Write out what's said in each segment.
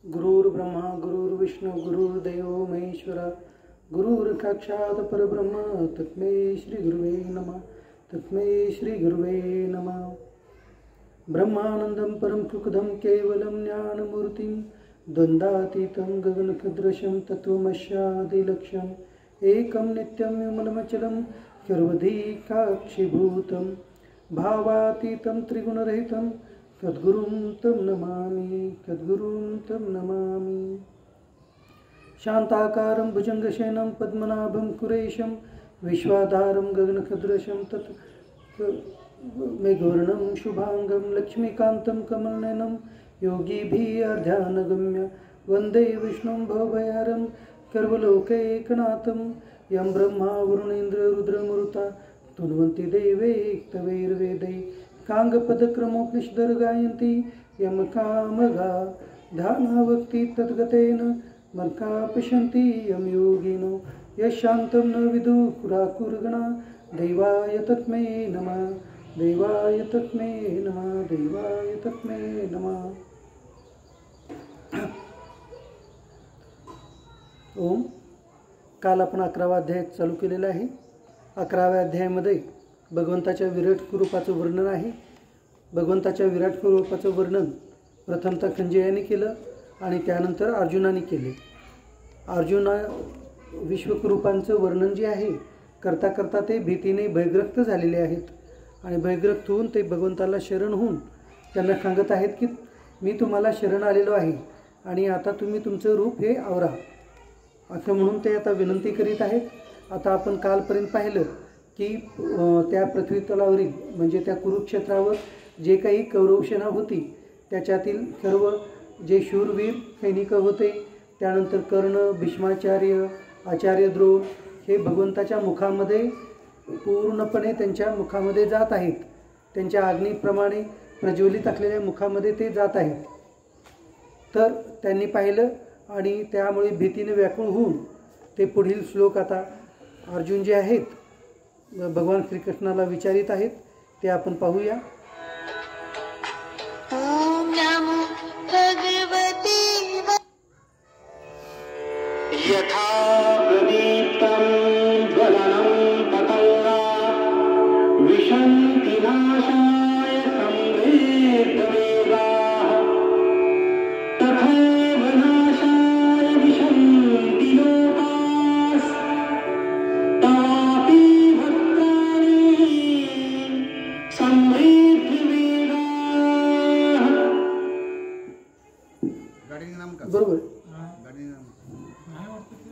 गुरुर्ब्रह्मा गुरुर्विष्णू गुरुर्देव महेश्वरा गुरुर्साक्षात् परब्रह्म तस्मै श्री गुरुवे नमः तस्मै श्री गुरुवे नमः। ब्रह्मानंदं परम सुखदं केवलं ज्ञानमूर्तिं द्वन्द्वातीतं गगनसदृशं तत्त्वमस्यादिलक्ष्यम् एकं नित्यं विमलमचलं सर्वधिकाक्षिभूतं भावातीतं त्रिगुणरहितं सद्गुरुं तं नमामि शांताकारं भुजंगशयनं पद्मनाभं कुरेशं विश्वाधारं गगनसदृशं तत् मेघवर्णं शुभांगं लक्ष्मीकान्तं कमलनयनं योगिभिः अर्ध्यानगम्य वन्दे विष्णुं भवभयहरं सर्वलोकैकनाथं यं ब्रह्मा वरुणेन्द्र रुद्रमरुता तुन्वन्ति देवैस्तवैर्वेदै कांगपदक्रमोपनिषदं गायन्ति यं कामगा ध्यानावक्ति तद्गतेन मनसा पश्यन्ति यं योगिनो यशान्तं न विदुराकुर्गणा देवाय तस्मै नमः देवाय तस्मै नमः देवाय तस्मै नमः। ओम। काल आपण 11वा अध्याय चालू केलेला आहे। 11व्या अध्यायामध्ये भगवंताच्या विराट स्वरूपाचं वर्णन आहे। भगवंताच्या विराट स्वरूपाचं वर्णन प्रथमतः खंजयाने केलं आणि त्यानंतर अर्जुनाने केले। अर्जुना विश्वरूपांचं वर्णन जे आहे करता करता ते भीतीने भयग्रस्त झालेले आहेत आणि भयग्रस्त होऊन ते भगवंताला शरण होऊन त्यांना सांगत आहेत की मी तुम्हाला शरण आलेलो आहे आणि आता तुम्ही तुमचं रूप हे आवरा असं म्हणून ते आता विनंती करीत आहेत। आता आपण कालपर्यंत पाहिलं की त्या पृथ्वी तलावरील म्हणजे त्या कुरुक्षेत्रावर जे काही कौरवसेना होती त्याच्यातील सर्व जे शूरवीर सैनिक होते त्यानंतर कर्ण भीष्माचार्य आचार्य द्रोण हे भगवंताच्या मुखामध्ये पूर्णपणे त्यांच्या मुखामध्ये जात आहेत। त्यांच्या अग्नीप्रमाणे प्रज्वलित असलेल्या मुखामध्ये ते जात आहेत। तर त्यांनी पाहिलं आणि त्यामुळे भीतीने व्याकुळ होऊन ते पुढील श्लोक आता अर्जुन जे आहेत भगवान श्रीकृष्णाला विचारित आहेत ते आपण पाहूया। ओम नमो भगवते यथा प्रदीप्तं ज्वलनं पतंगा विशन्ति नाशाय संवेदवेगाः तथा विनाशाय विशन्ति लोकाः तापि भक्तानि संवेदवेगाः। गाडीचं नाम का? बरोबर। गाडीचं नाम नाही वाटतं ते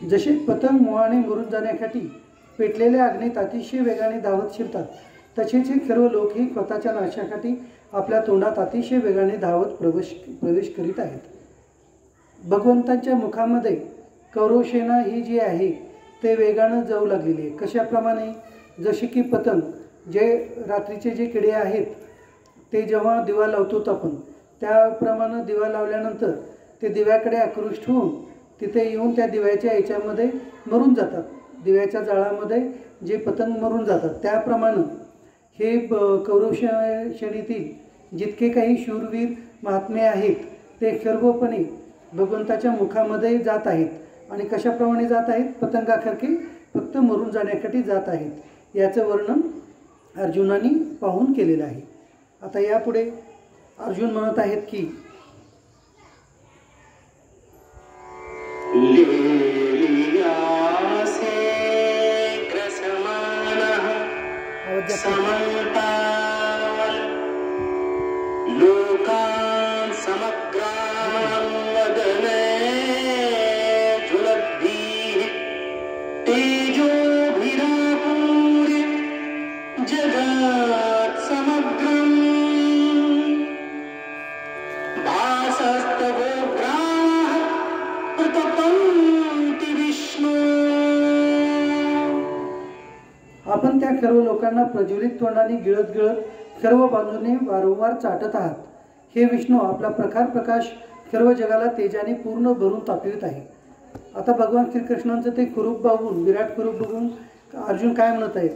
जसे पतंग मोहाने मरून जाण्यासाठी पेटलेल्या अग्नीत अतिशय वेगाने धावत शिरतात तसेच हे सर्व लोक ही स्वतःच्या नाशासाठी आपल्या तोंडात अतिशय वेगाने धावत प्रवेश करीत आहेत। भगवंतांच्या मुखामध्ये कौरवसेना ही जी आहे ते वेगाने जाऊ लागलेली आहे। कशाप्रमाणे? जसे की पतंग जे रात्रीचे जे किडे आहेत ते जेव्हा दिवा लावतो आपण त्याप्रमाणे दिवा लावल्यानंतर ते दिव्याकडे आकृष्ट होऊन तिथे येऊन त्या दिव्याच्या याच्यामध्ये मरून जातात। दिव्याच्या जाळामध्ये जे पतंग मरून जातात त्याप्रमाणे हे कौरवसेनेतील जितके काही शूरवीर महात्मे आहेत ते सर्वपणे भगवंताच्या मुखामध्ये जात आहेत आणि कशाप्रमाणे जात आहेत? पतंगासारखे फक्त मरून जाण्यासाठी जात आहेत। याचं वर्णन अर्जुनाने पाहून केलेलं आहे। आता यापुढे अर्जुन म्हणत आहेत की लीलासे ग्रसमानः समन्तान् लोकान् समग्रान् वदने ज्वलद्भिः तेजोभिरापूर्य जगत् समग्रम् भासस्तवोग्राः प्रतपन्ति विष्णु। आपण त्या सर्व लोकांना प्रज्वलित तोंडाने गिळत गिळत सर्व बाजूने वारंवार चाटत आहात। हे विष्णू आपला प्रखर प्रकाश सर्व जगाला तेजाने पूर्ण भरून तापवित आहे। आता भगवान श्रीकृष्णांचं ते स्वरूप बघून विराट स्वरूप बघून अर्जुन काय म्हणत आहेत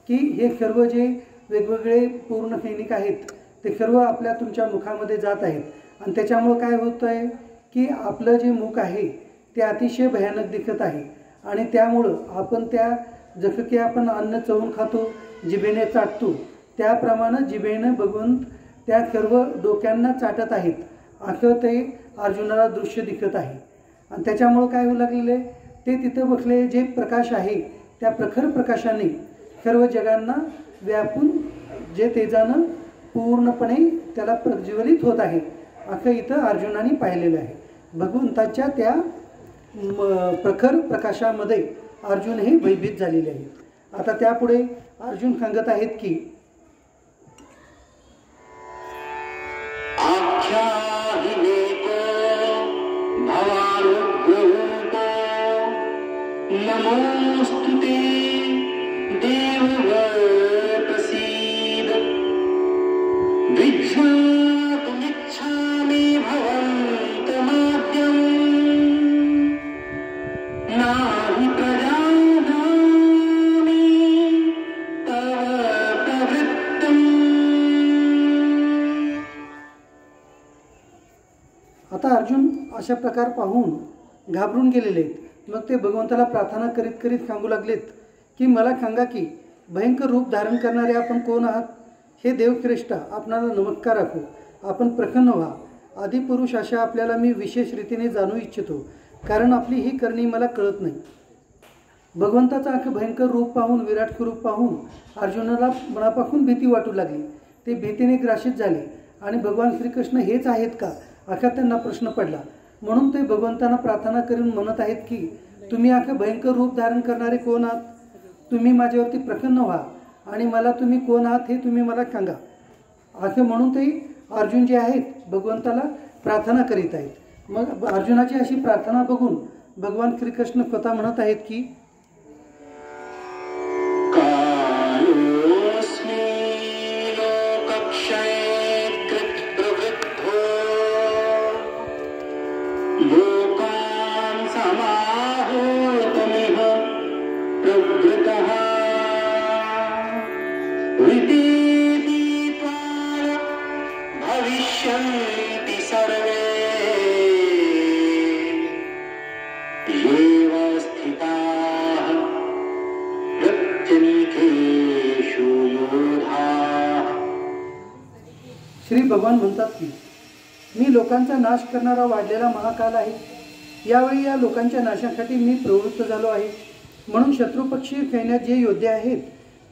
की हे सर्व जे वेगवेगळे पूर्ण सैनिक आहेत ते सर्व आपल्या तुमच्या मुखामध्ये जात आहेत आणि त्याच्यामुळं काय होतं आहे की आपलं जे मुख आहे ते अतिशय भयानक दिसत आहे आणि त्यामुळं आपण त्या जसं की आपण अन्न चवून खातो जिभेने चाटतो त्याप्रमाणे जिभेने भगवंत त्या सर्व डोक्यांना चाटत आहेत असं ते अर्जुनाला दृश्य दिसत आहे आणि त्याच्यामुळं काय होऊ लागलेलं आहे ते तिथं बसले जे प्रकाश आहे त्या प्रखर प्रकाशाने सर्व जगांना व्यापून जे तेजानं पूर्णपणे त्याला प्रज्वलित होत आहे असं इथं अर्जुनाने पाहिलेलं आहे. भगवंताच्या त्या प्रखर प्रकाशामध्ये अर्जुन हे भयभीत झालेले आहेत. आता त्यापुढे अर्जुन सांगत आहेत की नमोस्तुते देववर प्रसीद विज्ञातुमिच्छामि भवन्तमाद्यम् नाहि प्रजानामि तव प्रवृत्तम्. आता अर्जुन अशा प्रकार पाहून घाबरून गेलेले आहेत. मग ते भगवंताला प्रार्थना करीत करीत सांगू लागलेत की मला सांगा की भयंकर रूप धारण करणारे आपण कोण आहात. हे देवश्रेष्ठ आपणाला नमस्कार राखू. आपण प्रसन्न व्हा. आदिपुरुष अशा आपल्याला मी विशेष रीतीने जाणू इच्छितो कारण आपली ही करणी मला कळत नाही. भगवंताचा अख्खं भयंकर रूप पाहून विराट स्वरूप पाहून अर्जुनाला मनापासून भीती वाटू लागली. ते भीतीने ग्रासित झाले आणि भगवान श्रीकृष्ण हेच आहेत का असा त्यांना प्रश्न पडला. म्हणून ते भगवंतांना प्रार्थना करून म्हणत आहेत की तुम्ही अख्खं भयंकर रूप धारण करणारे कोण आहात. तुम्ही माझ्यावरती प्रसन्न व्हा आणि मला तुम्ही कोण आहात हे तुम्ही मला सांगा असं म्हणून ते अर्जुन जे आहेत भगवंताला प्रार्थना करीत आहेत. मग अर्जुनाची अशी प्रार्थना बघून भगवान श्रीकृष्ण स्वतः म्हणत आहेत की लोकान् समाहूतमिह प्रवृतः विदित्वान् भविष्यन्ति सर्वे येव स्थिताः प्रत्यनीकेषु योधाः. श्री भगवान म्हणतात की मी लोकांचा नाश करणारा वाढलेला महाकाल आहे. यावेळी या लोकांच्या नाशासाठी मी प्रवृत्त झालो आहे. म्हणून शत्रुपक्षी सैन्यात जे योद्धे आहेत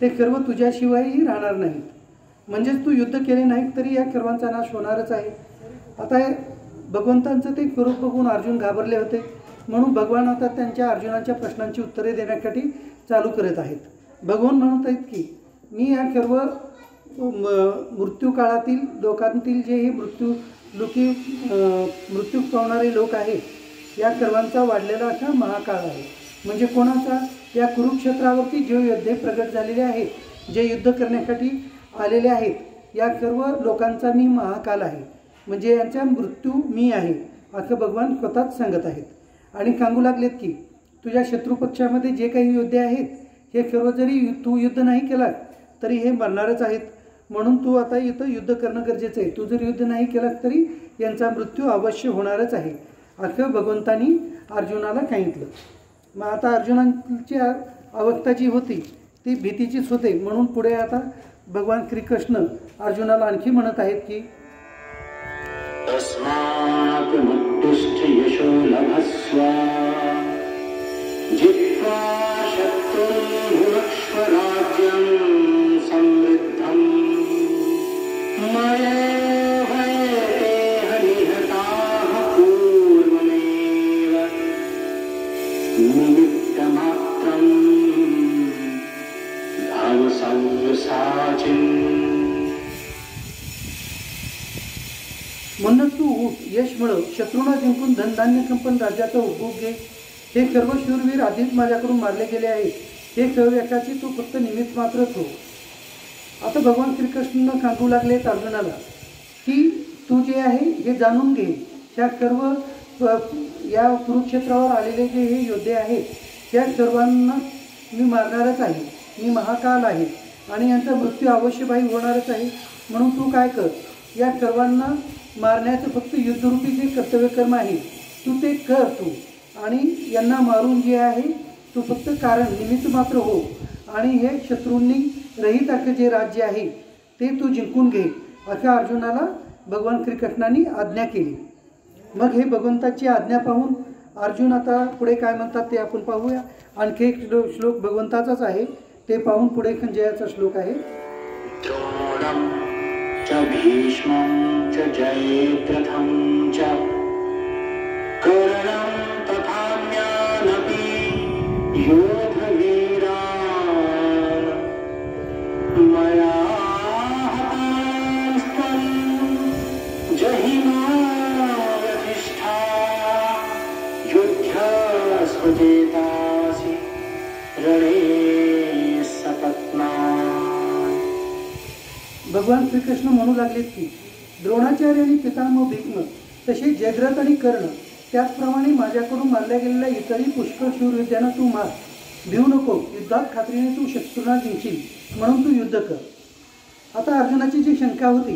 ते सर्व तुझ्याशिवायही राहणार नाहीत. म्हणजेच तू युद्ध केले नाहीत तरी या सर्वांचा नाश होणारच आहे. आता भगवंतांचं ते स्वरूप बघून अर्जुन घाबरले होते. म्हणून भगवान आता त्यांच्या अर्जुनाच्या प्रश्नांची उत्तरे देण्यासाठी चालू करत आहेत. भगवान म्हणत आहेत की मी या सर्व मृत्यू काळातील लोकांतील जे हे मृत्यू पावणारे लोक आहेत या सर्वांचा वाढलेला असा महाकाळ आहे. म्हणजे कोणाचा या कुरुक्षेत्रावरती जे योद्धे प्रगट झालेले आहेत जे युद्ध करण्यासाठी आलेले आहेत या सर्व लोकांचा मी महाकाल आहे. म्हणजे यांचा मृत्यू मी आहे असं भगवान स्वतःच सांगत आहेत. आणि सांगू लागलेत की तुझ्या शत्रुपक्षामध्ये जे काही योद्धे आहेत हे सर्व जरी तू युद्ध नाही केला तरी हे मरणारच आहेत. म्हणून तू आता इथं युद्ध करणं गरजेचं आहे. तू जर युद्ध नाही केलास तरी यांचा मृत्यू अवश्य होणारच आहे असं भगवंतांनी अर्जुनाला सांगितलं. मग आता अर्जुनाची अवस्था जी होती ती भीतीचीच होते. म्हणून पुढे आता भगवान श्रीकृष्ण अर्जुनाला आणखी म्हणत आहेत की तस्मात्मुत्तिष्ठ यशो लभस्व जित्वा शत्रुं भुनक्ष्व राज्यं समृद्धं मयैवैतेह निहताः पूर्वमेव निमित्तमात्रं धर्मसंसाचिन्. म्हणून तू उठ, यश मिळव, शत्रूंना जिंकून धनधान्य संपन्न राज्याचा उपभोग घे. हे सर्व शूरवीर आधीच माझ्याकडून मारले गेले आहेत. हे सर्व एकाची तू फक्त निमित्त मात्रच हो. आता भगवान श्रीकृष्ण सांगू लागले अर्जुनाला की तू जे आहे हे जाणून घे. ह्या सर्व या कुरुक्षेत्रावर आलेले जे हे योद्धे आहेत त्या सर्वांना मी मारणारच आहे. मी महाकाल आहे. आणि यांचा मृत्यू अवश्यभावी होणारच आहे. म्हणून तू काय कर, या सर्वांना मारण्याचं फक्त युद्धरूपी जे कर्तव्यकर्म आहे तू ते कर तू, आणि यांना मारून जे आहे तू फक्त कारण निमित्त मात्र हो, आणि हे शत्रूंनी रहित अख्खं जे राज्य आहे ते तू जिंकून घे, अशा अर्जुनाला भगवान श्रीकृष्णांनी आज्ञा केली. मग हे भगवंताची आज्ञा पाहून अर्जुन आता पुढे काय म्हणतात ते आपण पाहूया. आणखी एक श्लोक भगवंताचाच आहे, ते पाहून पुढे संजयाचा श्लोक आहे. द्रोणं च भीष्मं च जयद्रथं च कर्णं तथान्यानपि योधवीरान् मया हतास्त्वं जहिमा व्यधिष्ठा युध्यस्व चेतासि रणे सपत्नान्. भगवान श्रीकृष्ण म्हणू लागलेत की द्रोणाचार्य आणि पितामह भीष्म तसेच जयद्रथ आणि कर्ण त्याचप्रमाणे माझ्याकडून मारल्या गेलेल्या इतरही पुष्कळ शूरविद्यांना तू मार. भिवू नको, युद्धात खात्रीने तू शत्रूंना जिंकशील, म्हणून तू युद्ध कर. आता अर्जुनाची जी शंका होती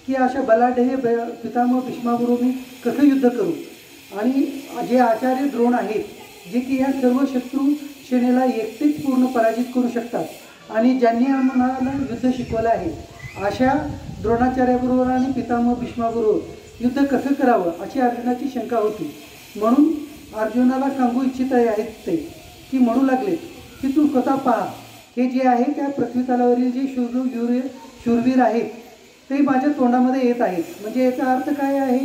की अशा बलाढ्य पितामह भीष्माबरोबर मी कसं युद्ध करू, आणि जे आचार्य द्रोण आहेत जे की या सर्व शत्रू सेनेला एकटेच पूर्ण पराजित करू शकतात, आणि ज्यांनी आम्हाला युद्ध शिकवलं आहे, अशा द्रोणाचार्याबरोबर आणि पितामह भीष्माबरोबर युद्ध कसं करावं अशी अर्जुनाची शंका होती. म्हणून अर्जुनाला सांगू इच्छित आहेत ते की म्हणू लागले की तू स्वतः पहा, हे जे आहे त्या पृथ्वीतलावरील जे शूरवीर आहेत ते माझ्या तोंडामध्ये येत आहेत. म्हणजे याचा अर्थ काय आहे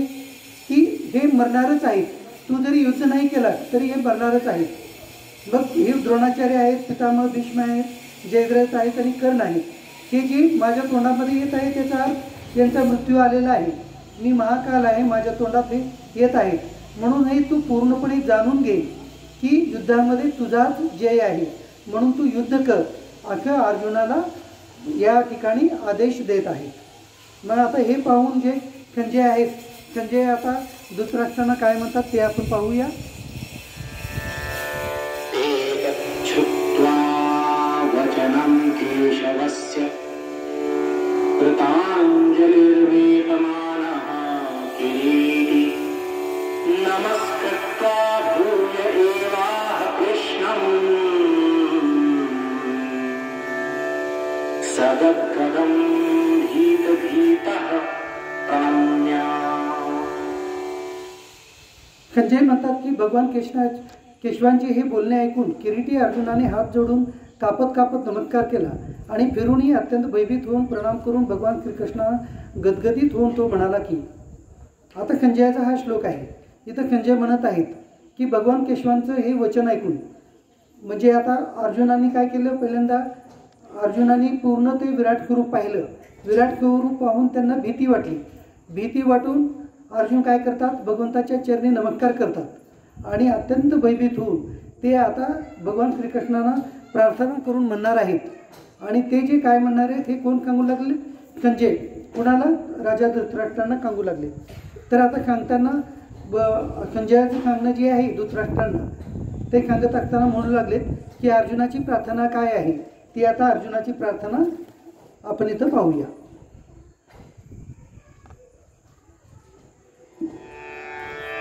की हे मरणारच आहेत, तू जरी युद्ध नाही केला तरी हे मरणारच आहेत. मग हे द्रोणाचार्य आहेत, पितामह भीष्म आहेत, जयद्रथ आहेत आणि कर्ण आहेत, हे जे माझ्या तोंडामध्ये येत आहे त्याचा अर्थ यांचा मृत्यू आलेला आहे. मी महाकाल आहे, माझ्या तोंडात हे येत आहे. म्हणून हे तू पूर्णपणे जाणून घे की युद्धामध्ये तुझाच जय आहे, म्हणून तू युद्ध कर, असं अर्जुनाला या ठिकाणी आदेश देत आहे. मग आता हे पाहून जे संजय आहेत, संजय आता धृतराष्ट्रांना काय म्हणतात ते आपण पाहूया. श्रुत्वा वचनं केशवस्य कृताञ्जलिर्वेपमानः किरीटी नमस्कृत्वा भूय एवाह कृष्णम् सगद्गदं भीतभीतः प्रणम्य. संजय म्हणतात की भगवान केशवांचे हे बोलणे ऐकून किरीटी अर्जुनाने हात जोडून कापत कापत नमस्कार केला, आणि फिरूनही अत्यंत भयभीत होऊन प्रणाम करून भगवान श्रीकृष्णाला गदगदित होऊन तो म्हणाला की, आता संजयाचा हा श्लोक आहे. इथं संजय म्हणत आहेत की भगवान केशवांचं हे वचन ऐकून, म्हणजे आता अर्जुनाने काय केलं, पहिल्यांदा अर्जुनाने पूर्ण ते विराट स्वरूप पाहिलं. विराट स्वरूप पाहून त्यांना भीती वाटली. भीती वाटून अर्जुन काय करतात, भगवंताच्या चरणी नमस्कार करतात, आणि अत्यंत भयभीत होऊन ते आता भगवान श्रीकृष्णांना प्रार्थना करून म्हणणार आहेत. आणि ते जे काय म्हणणार आहेत हे कोण सांगू लागले, संजय कोणाला, राजा धृतराष्ट्रांना सांगू लागले. तर आता सांगताना संजयाचं सांगणं जे आहे धृतराष्ट्रांना ते सांगत असताना म्हणू लागलेत की अर्जुनाची प्रार्थना काय आहे ती. आता अर्जुनाची प्रार्थना आपण इथं पाहूया.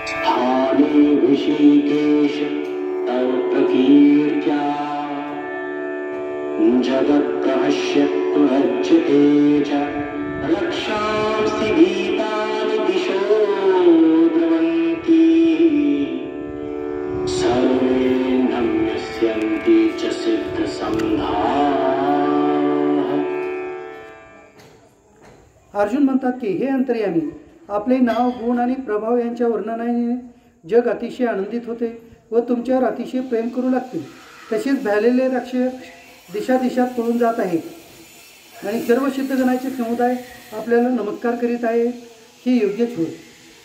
स्थाने ऋषिकेश तव प्रकीर्त्या जगत्प्रहस्यत्वज्जते च रक्षांसि भीतानि दिशो द्रवन्ति सर्वे नम्यस्यन्ति च सिद्धसन्धाः. अर्जुन म्हणतात की हे अंतर्यामी, आपले नाव, गुण आणि प्रभाव यांच्या वर्णनाने जग अतिशय आनंदित होते व तुमच्यावर अतिशय प्रेम करू लागतील. तसेच भ्यालेले राक्षस दिशादिशात पळून जात आहेत, आणि सर्व सिद्धगणाचे समुदाय आपल्याला नमस्कार करीत आहे, हे योग्यच होय.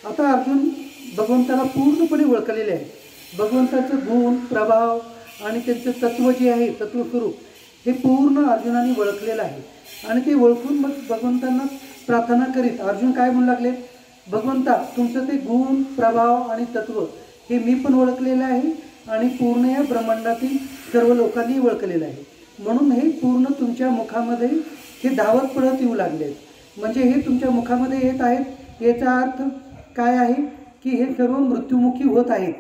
आता अर्जुन भगवंताला पूर्णपणे ओळखलेले आहे. भगवंताचं गुण, प्रभाव आणि त्यांचं तत्व जे आहे, तत्वस्वरूप हे पूर्ण अर्जुनाने ओळखलेलं आहे. आणि ते ओळखून मग भगवंतांना प्रार्थना करीत अर्जुन काय म्हणू लागले, भगवंता तुमचं ते गुण, प्रभाव आणि तत्व हे मी पण ओळखलेलं आहे, आणि पूर्ण या ब्रह्मांडातील सर्व लोकांनी ओळखलेलं आहे. म्हणून हे पूर्ण तुमच्या मुखामध्ये हे धावत पडत येऊ लागले. म्हणजे हे तुमच्या मुखामध्ये येत आहेत. याचा अर्थ काय आहे की हे सर्व मृत्युमुखी होत आहेत.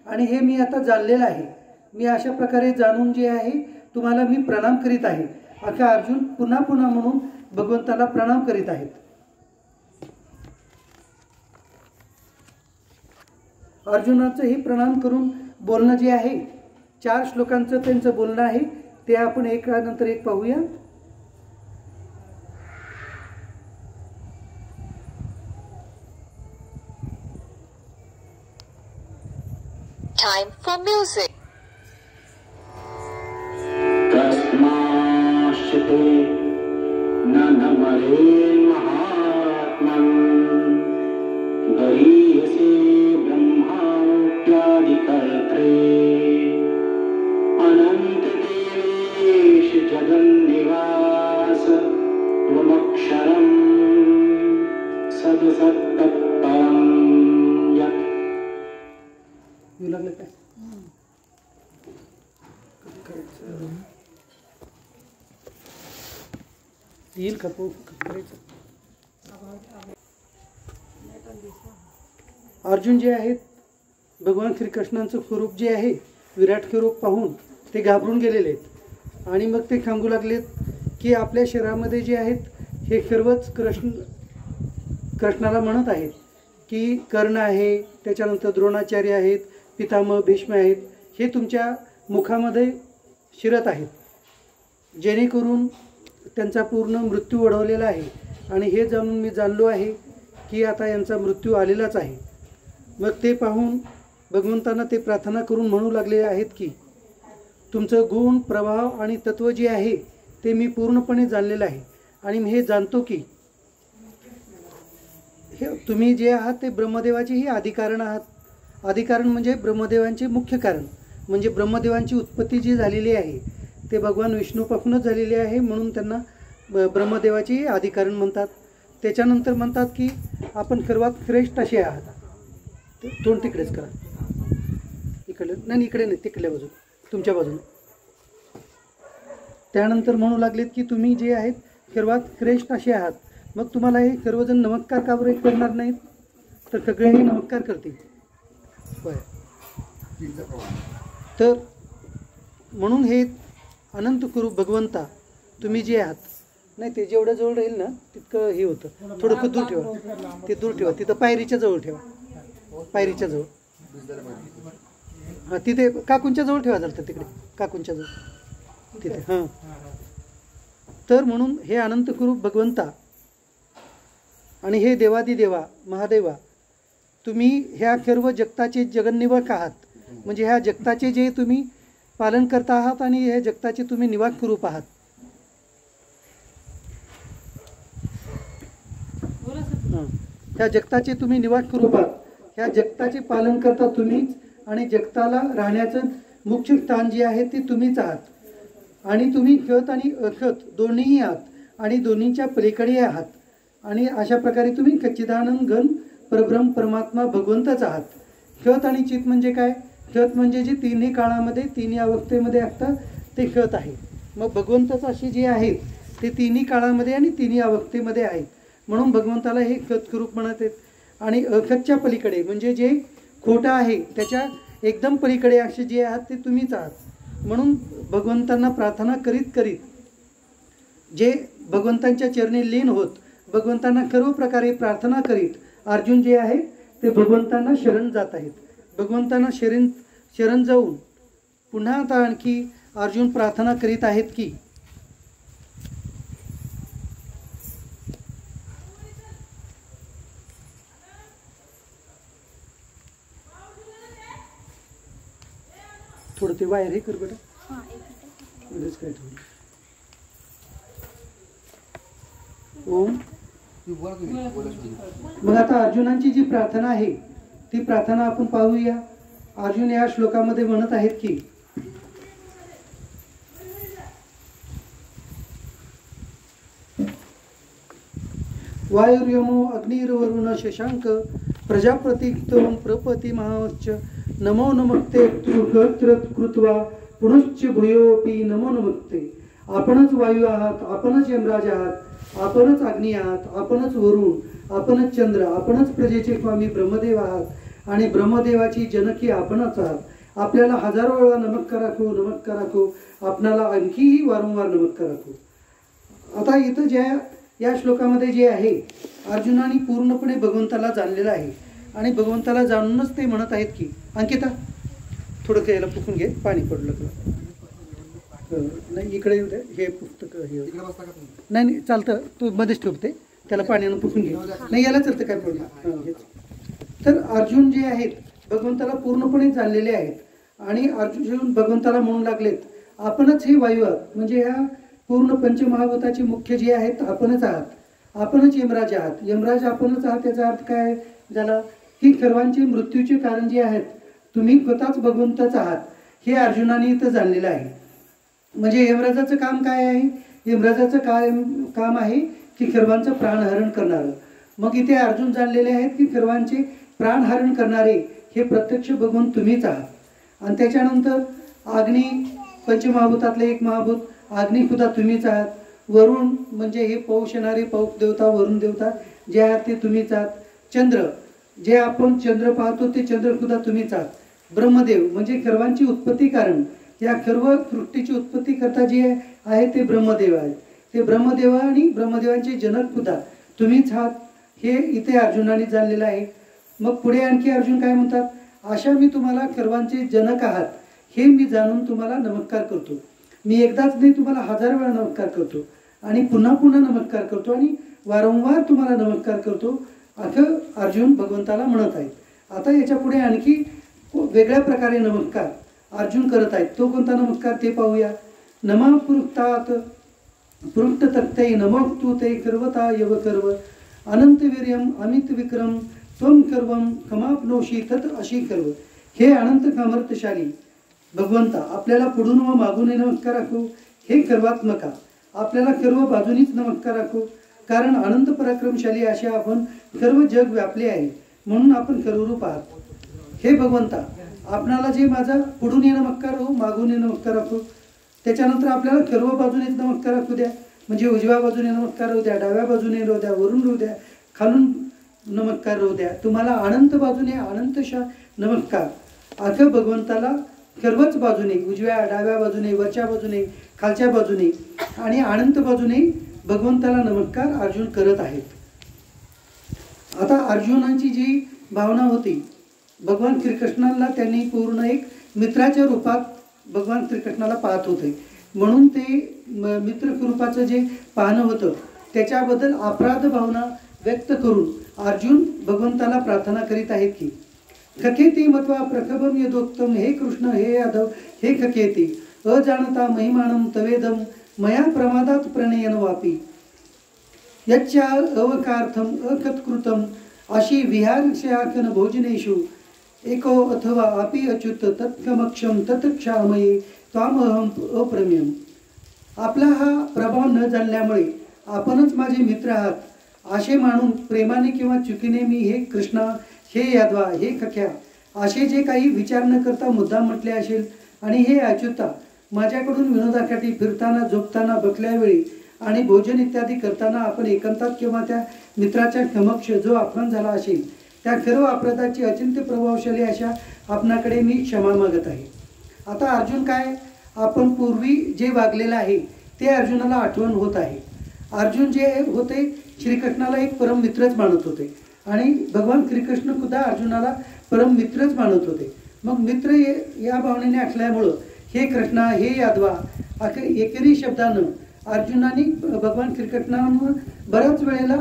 आणि हे मी आता जाणलेलं आहे. मी अशा प्रकारे जाणून जे आहे तुम्हाला मी प्रणाम करीत आहे. असा अर्जुन पुन्हा पुन्हा म्हणून भगवंताला प्रणाम करीत आहेत. अर्जुनाचं हे प्रणाम करून बोलणं जे आहे 4 श्लोकांचं त्यांचं बोलणं आहे ते आपण एकानंतर एक पाहूया. Time for music. तस्माश्चिते न नमरेन् महात्मन् गरीयसे ब्रह्माद्यादिकर्त्रे अनन्तदेवेश जगन्निवास त्वमक्षरम् सदसत्तत्परं यत्. येऊ लागलं काय? येईल का करायचं? अर्जुन जे आहेत भगवान श्रीकृष्णांचं स्वरूप जे आहे विराट स्वरूप पाहून ते घाबरून गेलेले आहेत. आणि मग ते सांगू लागलेत की आपल्या शरीरामध्ये जे आहेत हे सर्वच कृष्णाला म्हणत आहेत की कर्ण आहे, त्याच्यानंतर द्रोणाचार्य आहेत, पितामह भीष्म आहेत, हे तुमच्या मुखामध्ये शिरत आहेत जेणेकरून त्यांचा पूर्ण मृत्यू ओढवलेला आहे. आणि हे जाणून मी जाणलो आहे की आता यांचा मृत्यू आलेलाच आहे. मग ते पाहून भगवंतांना ते प्रार्थना करून म्हणू लागले आहेत की तुमचं गुण प्रभाव आणि तत्व जे आहे ते मी पूर्णपणे जाणलेलं आहे. आणि मी हे जाणतो की हे तुम्ही जे आहात ते ब्रह्मदेवाचेही अधिकारण आहात. अधिकारण म्हणजे ब्रह्मदेवांचे मुख्य कारण. म्हणजे ब्रह्मदेवांची उत्पत्ती जी झालेली आहे ते भगवान विष्णूपासूनच झालेली आहे. म्हणून त्यांना ब्रह्मदेवाचे अधिकारण म्हणतात. त्याच्यानंतर म्हणतात की आपण सर्वात श्रेष्ठ असे आहात. तोंड तिकडेच करा. इकडे नाही, इकडे नाही, तिकडल्या बाजून, तुमच्या बाजूने. त्यानंतर म्हणू लागलेत की तुम्ही जे आहेत सर्वात श्रेष्ठ असे आहात. मग तुम्हाला हे सर्वजण नमस्कार का बरं करणार नाहीत? तर सगळेही नमस्कार करतील. होय. तर म्हणून हे अनंत स्वरूप भगवंता तुम्ही जे आहात, नाही ते जेवढं जवळ राहील ना तितकं हे होतं. थोडंसं दूर ठेवा, ते दूर ठेवा. तिथं पायरीच्या जवळ ठेवा, पायरीच्या जवळ. हां तिथे काकूंच्या जवळ ठेवा झालं तिकडे, काकूंच्या जवळ तिथे. हां तर म्हणून हे अनंत स्वरूप भगवंता आणि हे देवादिदेवा महादेवा तुम्ही ह्या सर्व जगताचे जगन्निवास आहात. म्हणजे ह्या जगताचे जे तुम्ही पालन करता आहात आणि ह्या जगताचे तुम्ही निवास स्वरूप आहात. ह्या जगताचे तुम्ही निवास स्वरूप आहात. ह्या जगताचे पालन करता तुम्हीच आणि जगताला राहण्याचं मुख्य स्थान जे आहे ते तुम्हीच आहात. आणि तुम्ही खत आणि अखत दोन्हीही आहात आणि दोन्हीच्या पलीकडे आहात. आणि अशा प्रकारे तुम्ही सच्चिदानंद घन परब्रह्म परमात्मा भगवंतच आहात. खत आणि चित म्हणजे काय? खत म्हणजे जे तिन्ही काळामध्ये तिन्ही अवस्थेमध्ये असतं ते खत आहे. मग भगवंतच असे जे आहेत ते तिन्ही काळामध्ये आणि तिन्ही अवस्थेमध्ये आहेत. म्हणून भगवंताला हे खत स्वरूप म्हणत आहेत. आणि अखतच्या पलीकडे म्हणजे जे खोटं आहे त्याच्या एकदम पलीकडे असे जे आहात ते तुम्हीच आहात. म्हणून भगवंतांना प्रार्थना करीत करीत जे भगवंतांच्या चरणी लीन होत भगवंतांना सर्व प्रकारे प्रार्थना करीत अर्जुन जे आहे ते भगवंतांना शरण जात आहेत. भगवंतांना शरण जाऊन पुन्हा आता आणखी अर्जुन प्रार्थना करीत आहेत की थोडं ते वायर हे कर बेटा. ओम. मग आता अर्जुनांची जी प्रार्थना आहे ती प्रार्थना आपण पाहूया. अर्जुन या श्लोकामध्ये म्हणत आहेत की वायुर्यमो अग्निर्वरुण शशांक प्रजापती स्तवं प्रपती महावच्च नमो नमस्ते कृत्वा पुनश्च भूयोपि नमो नमस्ते. आपणच वायू आहात, आपणच यमराज आहात, आपणच अग्नी आहात, आपणच वरुण, आपणच चंद्र, आपणच प्रजेचे स्वामी ब्रह्मदेव आहात आणि ब्रह्मदेवाची जनकी आपणच आहात. आपल्याला हजारो वेळा नमस्कार राखो, नमस्कार राखो, आपणाला आणखीही वारंवार नमस्कार राखो. आता इथं या श्लोकामध्ये जे आहे, अर्जुनाने पूर्णपणे भगवंताला जाणलेलं आहे आणि भगवंताला जाणूनच ते म्हणत आहेत की, अंकिता थोडं याला पुसून घे, पाणी पडलं तुला. नाही इकडे येऊ द्या, हे पुस्तक हे नाही नाही चालतं, तू मध्येच ठेवते, त्याला पाण्यानं पुसून घे. नाही याला चालतं, काय प्रॉब्लेम. हेच तर अर्जुन जे आहेत भगवंताला पूर्णपणे जाणलेले आहेत आणि अर्जुन भगवंताला म्हणू लागलेत, आपणच हे वायू आहात, म्हणजे ह्या पूर्ण पंचमहाभूताचे मुख्य जे आहेत आपणच आहात, आपणच यमराज आहात. यमराज आपणच आहात याचा अर्थ काय झाला की सर्वांचे मृत्यूचे कारण जे आहेत तुम्ही स्वतःच भगवंतच आहात, हे अर्जुनाने इथं जाणलेलं आहे. म्हणजे यमराजाचं काम काय आहे? यमराजाचं काम आहे की सर्वांचं प्राणहरण करणारं. मग इथे अर्जुन जाणलेले आहेत की सर्वांचे प्राणहरण करणारे हे प्रत्यक्ष भगवंत तुम्हीच आहात. आणि त्याच्यानंतर अग्नी, पंचमहाभूतातले एक महाभूत अग्नी सुद्धा तुम्हीच आहात. वरुण म्हणजे हे पाऊस येणारे पाऊस देवता, वरुण देवता जे आहात ते तुम्हीच आहात. चंद्र, जे आपण चंद्र पाहतो ते चंद्र सुद्धा तुम्हीच आहात. ब्रह्मदेव म्हणजे सर्वांची उत्पत्ती कारण, या सर्व सृष्टीची उत्पत्ती करता जे आहे ते ब्रह्मदेव आहेत. ते ब्रह्मदेव आणि ब्रह्मदेवांचे जनक सुद्धा तुम्हीच आहात, हे इथे अर्जुनाने जाणलेलं आहे. मग पुढे आणखी अर्जुन काय म्हणतात, अशा मी तुम्हाला सर्वांचे जनक आहात हे मी जाणून तुम्हाला नमस्कार करतो. मी एकदाच नाही, तुम्हाला 1000 वेळा नमस्कार करतो आणि पुन्हा पुन्हा नमस्कार करतो आणि वारंवार तुम्हाला नमस्कार करतो, असं अर्जुन भगवंताला म्हणत आहेत. आता याच्या पुढे आणखी वेगळ्या प्रकारे नमस्कार अर्जुन करत आहेत. तो कोणता नमस्कार ते पाहूया. नमा पृक्तात पृक्त तक्तै नमोक्तु ते कर्वता यव कर्व अनंत वीर्यम अमित विक्रम त्वं कर्वम कमाप्नोषी तत् अशी कर्व. हे अनंत सामर्थ्यशाली भगवंता, आपल्याला पुढून व मागून नमस्कार राखो. हे सर्वात्मका, आपल्याला सर्व बाजूनीच नमस्कार राखो, कारण अनंत पराक्रमशाली असे आपण सर्व जग व्यापले आहे, म्हणून आपण सर्वरूप आहात. हे भगवंता, आपणाला जे माझा पुढून नमस्कार हो, मागून नमस्कार राखो. त्याच्यानंतर आपल्याला सर्व बाजूनेच नमस्कार राखू द्या, म्हणजे उजव्या बाजूने नमस्कार राहू द्या, डाव्या बाजूने राहू द्या, वरून राहू द्या, खालून नमस्कार राहू द्या. तुम्हाला अनंत बाजूने अनंतशा नमस्कार, असं भगवंताला सर्वच बाजूने, उजव्या डाव्या बाजूने, वरच्या बाजूने, खालच्या बाजूने आणि अनंत बाजूने भगवंताला नमस्कार अर्जुन करत आहेत. आता अर्जुनाची जी भावना होती, भगवान श्रीकृष्णाला त्यांनी पूर्ण एक मित्राच्या रूपात भगवान श्रीकृष्णाला पाहत होते, म्हणून ते मित्र स्वरूपाचं जे पाहणं होतं त्याच्याबद्दल अपराध भावना व्यक्त करून अर्जुन भगवंताला प्रार्थना करीत आहेत की, खकेती मत्वा प्रखबम यदोक्तम, हे कृष्ण हे यादव हे खकेती अजानता महिमानम तवेदम मया प्रमादात प्रणयन वापी यच्चा अवकार्थम अकत्कृतम अशी विहारक्षयाकन भोजनेषु एको अथवा अपि अच्युत तत्कमक्षम तत्क्षामये त्वामहम अप्रमेयम. आपला हा प्रभाव न जाणल्यामुळे आपणच माझे मित्र आहात असे मानून प्रेमाने किंवा चुकीने मी हे कृष्णा, हे यादवा, हे खख्या असे जे काही विचार न करता मुद्दाम म्हटले असेल आणि हे अच्युता, माझ्याकडून विनोदासाठी फिरताना, झोपताना, बसल्यावेळी आणि भोजन इत्यादी करताना आपण एकांतात किंवा त्या मित्राच्या समक्ष जो अपमान झाला असेल त्या सर्व अपराधाची अचिंत्य प्रभावशाली अशा आपणाकडे मी क्षमा मागत आहे. आता अर्जुन काय, आपण पूर्वी जे वागलेलं आहे ते अर्जुनाला आठवण होत आहे. अर्जुन जे होते श्रीकृष्णाला एक परम मित्रच मानत होते आणि भगवान श्रीकृष्ण सुद्धा अर्जुनाला परम मित्रच मानत होते. मग मित्र या भावनेने असल्यामुळं हे कृष्णा, हे यादवा एकेरी शब्दानं अर्जुनाने भगवान श्रीकृष्णांना बऱ्याच वेळेला,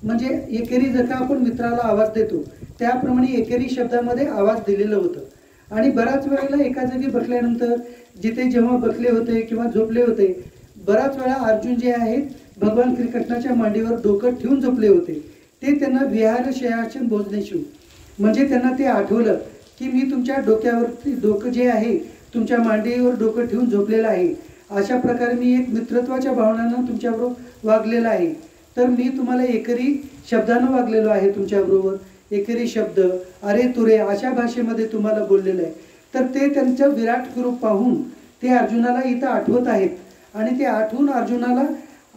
म्हणजे एकेरी जर का आपण मित्राला आवाज देतो त्याप्रमाणे एकेरी शब्दामध्ये आवाज दिलेलं होतं आणि बऱ्याच वेळेला एका जागी बसल्यानंतर जिथे जेव्हा बसले होते किंवा झोपले होते, बऱ्याच वेळा अर्जुन जे आहेत भगवान श्रीकृष्णाच्या मांडीवर डोकं ठेवून झोपले होते. ते त्यांना विहार शयासन भोजनेषु, म्हणजे त्यांना ते आठवलं की मी तुमच्या डोक्यावरती डोकं जे आहे तुमच्या मांडीवर डोकं ठेवून झोपलेलं आहे, अशा प्रकारे मी एक मित्रत्वाच्या भावनानं तुमच्याबरोबर वागलेला आहे. तर मी तुम्हाला एकेरी शब्दानं वागलेलो आहे, तुमच्याबरोबर एकेरी शब्द, अरे तुरे अशा भाषेमध्ये तुम्हाला बोललेलं आहे. तर ते त्यांचं विराट स्वरूप पाहून ते अर्जुनाला इथं आठवत आहेत आणि ते आठवून अर्जुनाला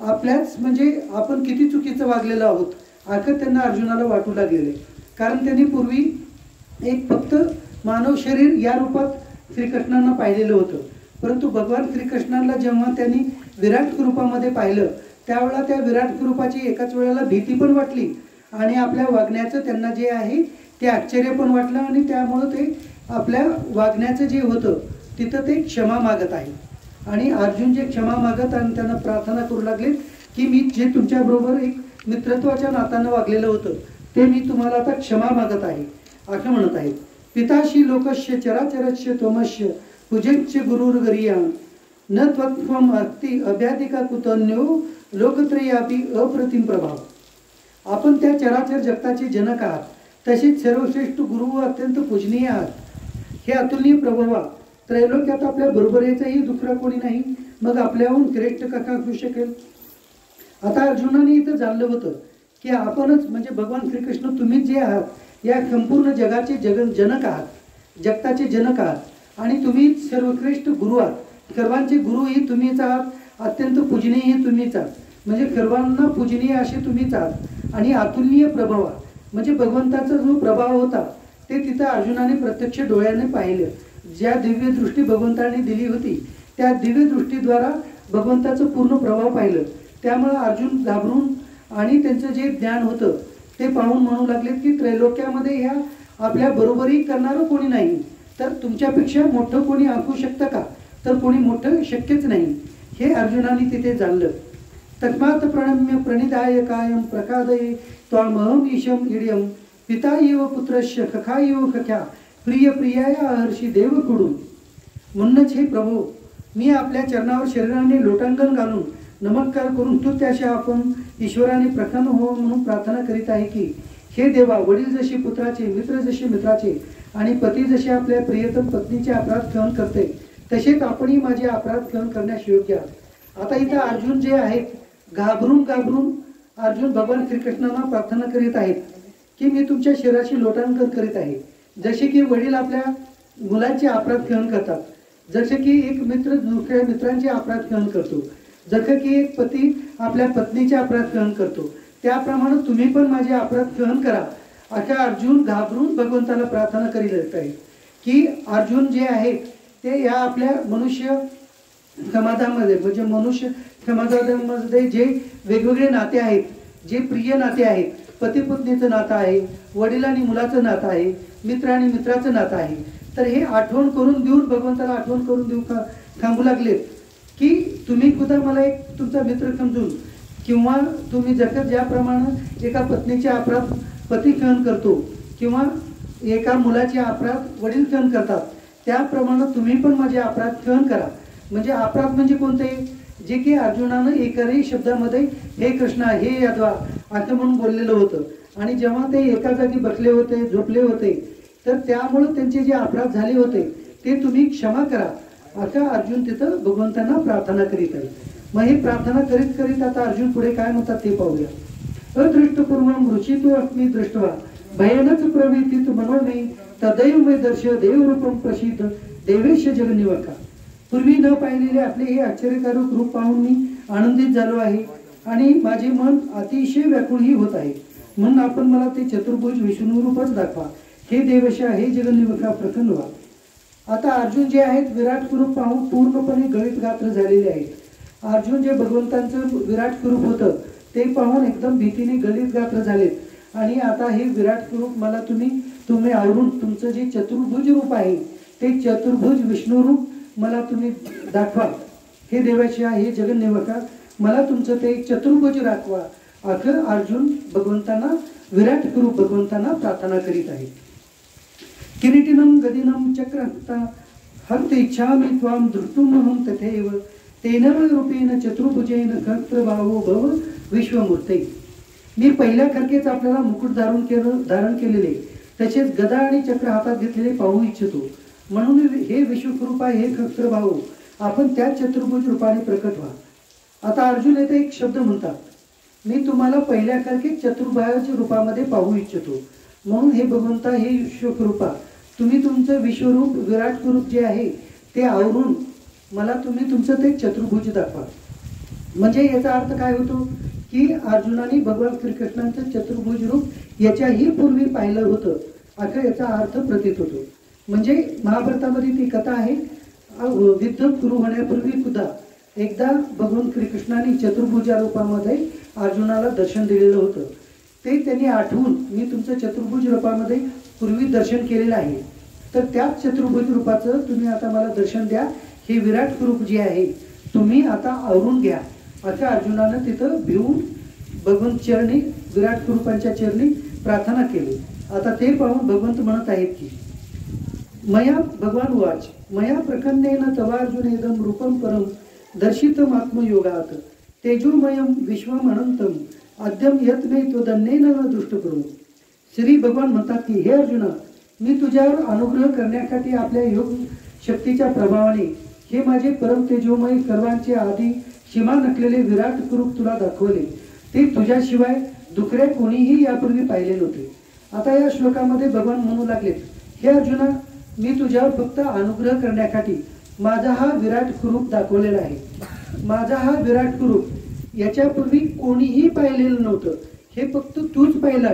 आपल्याच म्हणजे आपण किती चुकीचं वागलेलो आहोत अखं त्यांना अर्जुनाला वाटू लागलेले. कारण त्यांनी पूर्वी एक फक्त मानव शरीर या रूपात श्रीकृष्णांना पाहिलेलं होतं, परंतु भगवान श्रीकृष्णांना जेव्हा त्यांनी विराट रूपामध्ये पाहिलं त्यावेळेला त्या विराट रूपाची एकाच वेळेला भीती पण वाटली आणि आपल्या वागण्याचं त्यांना जे आहे ते आश्चर्य पण वाटलं आणि त्यामुळं ते आपल्या वागण्याचं जे होतं तिथं ते क्षमा मागत आहे. आणि अर्जुन जे क्षमा मागत आणि त्यांना प्रार्थना करू लागले की मी जे तुमच्याबरोबर एक मित्रत्वाच्या नात्यानं वागलेलं होतं ते मी तुम्हाला आता क्षमा मागत आहे असं म्हणत आहे. पिताशी लोकस्य चराचरस्य त्वमस्य पूजेच्य गुरुर्गरिया न त्वत्वम अक्ती अभ्याधिका कुतन्यो लोकत्रयापि अप्रतिम प्रभाव. आपण त्या चराचर जगताचे जनक आहात, तसेच सर्वश्रेष्ठ गुरु व अत्यंत पूजनीय आहात. हे अतुलनीय प्रभवा, त्रैलोक्यात आपल्या बरोबरीचंही दुसरा कोणी नाही, मग आपल्याहून श्रेष्ठ कसा असू शकेल. आता अर्जुनाने इथं जाणलं होतं की आपणच म्हणजे भगवान श्रीकृष्ण तुम्हीच जे आहात या संपूर्ण जगाचे जनक आहात, जगताचे जनक आहात आणि तुम्ही सर्वश्रेष्ठ गुरु आहात. सर्वांचे गुरुही तुम्हीच आहात, अत्यंत पूजनीयही तुम्हीच आहात, म्हणजे सर्वांना पूजनीय असे तुम्हीच आहात. आणि अतुलनीय प्रभाव म्हणजे भगवंताचा जो प्रभाव होता ते तिथं अर्जुनाने प्रत्यक्ष डोळ्याने पाहिलं. ज्या दिव्य दृष्टी भगवंताने दिली होती त्या दिव्य दृष्टीद्वारा भगवंताचं पूर्ण प्रभाव पाहिलं. त्यामुळे अर्जुन घाबरून आणि त्यांचं जे ज्ञान होतं ते पाहून म्हणू लागले की त्रैलोक्यामध्ये ह्या आपल्या बरोबरी करणारं कोणी नाही, तर तुमच्यापेक्षा मोठं कोणी असू शकतं का, तर कोणी मोठं शक्यच नाही. हे अर्जुनाने तिथे जाणलं. तस्मात् प्रणम्य प्रणिधाय कायम प्रकादये त्वामहम ईशम इड्यम पिता येव पुत्रस्य खखा येव खख्या प्रिय प्रियाया हर्षी देव कुडून. म्हणूनच हे प्रभू, मी आपल्या चरणावर शरीराने लोटांगण घालून नमस्कार करून तू त्याशी आपण ईश्वराने प्रसन्न हो म्हणून प्रार्थना करीत आहे की हे देवा, वडील जसे पुत्राचे, मित्र जसे मित्राचे आणि पती जसे आपल्या प्रियतम पत्नीचे अपराध सहन करते तसेच आपणही माझे अपराध सहन करण्यास योग्य आहात. आता इथं अर्जुन जे आहेत घाबरून अर्जुन भगवान श्रीकृष्णांना प्रार्थना करीत आहेत की मी तुमच्या शरीराशी लोटांकन करीत आहे. जसे की वडील आपल्या मुलांचे अपराध सहन करतात, जसे की एक मित्र दुसऱ्या मित्रांचे अपराध सहन करतो, जसं की एक पती आपल्या पत्नीचे अपराध सहन करतो, त्याप्रमाणे तुम्ही पण माझे अपराध सहन करा. अशा अर्जुन घाबरून भगवंताला प्रार्थना करीत आहे की अर्जुन जे आहेत ते या आपल्या मनुष्य समाजामध्ये म्हणजे मनुष्य समाजामध्ये जे वेगवेगळे नाते आहेत, जे प्रिय नाते आहेत, पती पत्नीचं नातं आहे, वडील आणि मुलाचं नातं आहे, मित्र आणि मित्राचं नातं आहे, तर हे आठवण करून देऊन भगवंताला आठवण करून देऊ का सांगू लागलेत की तुम्ही सुद्धा मला एक तुमचा मित्र समजून किंवा तुम्ही जगत ज्याप्रमाणे एका पत्नीचे अपराध पती सहन करतो किंवा एका मुलाचे अपराध वडील सहन करतात त्याप्रमाणे तुम्ही पण माझे अपराध सहन करा. म्हणजे अपराध म्हणजे कोणते, जे की अर्जुनानं एकाही शब्दामध्ये हे कृष्णा हे यादवा असं म्हणून बोललेलं होतं. आणि जेव्हा ते एका जागी बसले होते, झोपले होते, तर त्यामुळं त्यांचे जे अपराध झाले होते ते तुम्ही क्षमा करा असं अर्जुन तिथं भगवंतांना प्रार्थना करीत आहे. मग ही प्रार्थना करीत करीत आता अर्जुन पुढे काय म्हणतात ते पाहूया. अदृष्टपूर्वम रुचितो अस्मी दृष्टवा भयानच प्रवृत्तीत मनोमे तदैव मे दर्श देवरूपम प्रसिद्ध देवेश जगनिवका. पूर्वी न पाहिलेले आपले हे आश्चर्यकारक रूप पाहून मी आनंदित झालो आहे आणि माझे मन अतिशय व्याकुळही होत आहे. म्हणून आपण मला ते चतुर्भुज विष्णू रूपच दाखवा. हे देवेशा, हे जगन्निवका प्रसन्न व्हा. आता अर्जुन जे आहेत विराट स्वरूप पाहून पूर्णपणे गळीत गात्र झालेले आहेत. अर्जुन जे भगवंतांचं विराट स्वरूप होतं ते पाहून एकदम भीतीने गळीत गात्र झालेत आणि आता हे विराट स्वरूप मला तुम्ही आवरून तुमचं जे चतुर्भुज रूप आहे ते चतुर्भुज विष्णू रूप मला तुम्ही दाखवा. हे देवाशिया, हे जगन्निवका, मला तुमचं ते चतुर्भुज दाखवा असं अर्जुन भगवंतांना विराट स्वरूप भगवंतांना प्रार्थना करीत आहे. किरीटिनम गदिनम चक्रहस्ता हस्त इच्छामि त्वां द्रष्टुमहं तथैव तेन रूपेण चतुर्भुजेन सहस्रबाहो भव विश्वमूर्ते. मी पहिल्या खरकेच आपल्याला मुकुट धारण केलेले तसेच गदा आणि चक्र हातात घेतलेले पाहू इच्छितो. म्हणून हे विश्वरूपा, हे सहस्रबाहो, आपण त्या चतुर्भुज रूपाने प्रकट व्हा. आता अर्जुन येथे एक शब्द म्हणतात, मी तुम्हाला पहिल्या खरकेच चतुर्भुज रूपामध्ये पाहू इच्छितो. म्हणून हे भगवंता, हे विश्वरूपा, तुम्ही तुमचं विश्वरूप विराट स्वरूप जे आहे ते आवरून मला तुम्ही तुमचं ते चतुर्भुज दाखवा. म्हणजे याचा अर्थ काय होतो की अर्जुनाने भगवान श्रीकृष्णांचं चतुर्भुज रूप याच्याही पूर्वी पाहिलं होतं असं याचा अर्थ प्रतीत होतो. म्हणजे महाभारतामध्ये ती कथा आहे, युद्ध सुरू होण्यापूर्वी सुद्धा एकदा भगवान श्रीकृष्णाने चतुर्भुजा रूपामध्ये अर्जुनाला दर्शन दिलेलं होतं. ते त्यांनी आठवून मी तुमचं चतुर्भुज रूपामध्ये पूर्वी दर्शन केलेलं आहे, तर त्याच चतुर्भुज रूपाचं तुम्ही आता मला दर्शन द्या. हे विराट स्वरूप जे आहे तुम्ही आता आवरून घ्या असं अर्जुनानं तिथं भिवून भगवंत चरणी विराट स्वरूपांच्या चरणी प्रार्थना केली. आता ते पाहून भगवंत म्हणत आहेत की मया भगवान वाच मया प्रकन्नेन तवार्जुनेदम रूपम परम दर्शितम आत्मयोगात तेजोमयम विश्वम अनंतम अद्यम यत मे त्वदन्नेन न दृष्टकरू. श्री भगवान म्हणतात की हे अर्जुना, मी तुझ्यावर अनुग्रह करण्यासाठी आपल्या योग शक्तीच्या प्रभावाने हे माझे परम तेजोमय सर्वांचे आधी सीमा नकलेले विराट स्वरूप तुला दाखवले. ते तुझ्याशिवाय दुसरे कोणीही यापूर्वी पाहिले नव्हते. आता या श्लोकामध्ये भगवान म्हणू लागलेत, हे अर्जुना, मी तुझ्यावर फक्त अनुग्रह करण्यासाठी माझा हा विराट स्वरूप दाखवलेला आहे. माझा हा विराट स्वरूप याच्यापूर्वी कोणीही पाहिलेलं नव्हतं, हे फक्त तूच पाहिला.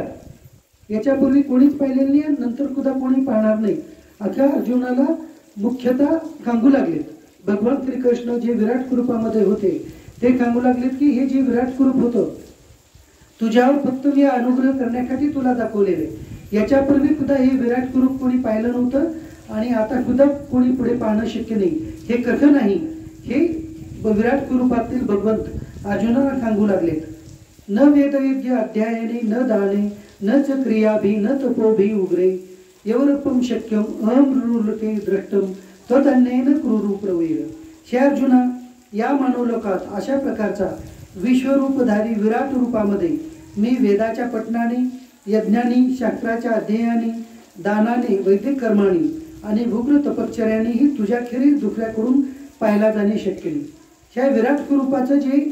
याच्यापूर्वी कोणीच पाहिलेलं नाही, नंतर सुद्धा कोणी पाहणार नाही अशा अर्जुनाला मुख्यतः सांगू लागलेत. भगवान श्रीकृष्ण जे विराट स्वरूपामध्ये होते ते सांगू लागलेत की हे जे विराट स्वरूप होतं तुझ्यावर फक्त मी अनुग्रह करण्यासाठी तुला दाखवलेले. याच्यापूर्वी सुद्धा हे विराट स्वरूप कोणी पाहिलं नव्हतं आणि आता सुद्धा कोणी पुढे पाहणं शक्य नाही. हे कसं नाही हे विराट स्वरूपातील भगवंत अर्जुनाला सांगू लागलेत. न वेदयज्ञ अध्यायने न दाने न च क्रियाभि न तपोभि उग्रे यवरपम शक्यम अमृलके द्रष्टम तदन्नेन क्रूरू प्रवीर. हे अर्जुना, या मानवलोकात अशा प्रकारचा विश्वरूपधारी विराट रूपामध्ये मी वेदाच्या पठणाने यज्ञानी शास्त्राच्या अध्ययनाने दानाने वैदिक कर्माने आणि उग्र तपश्चर्यानेही तुझ्याखेरीज दुसऱ्याकडून पाहायला जाणे शक्य नाही. ह्या विराट स्वरूपाचं जे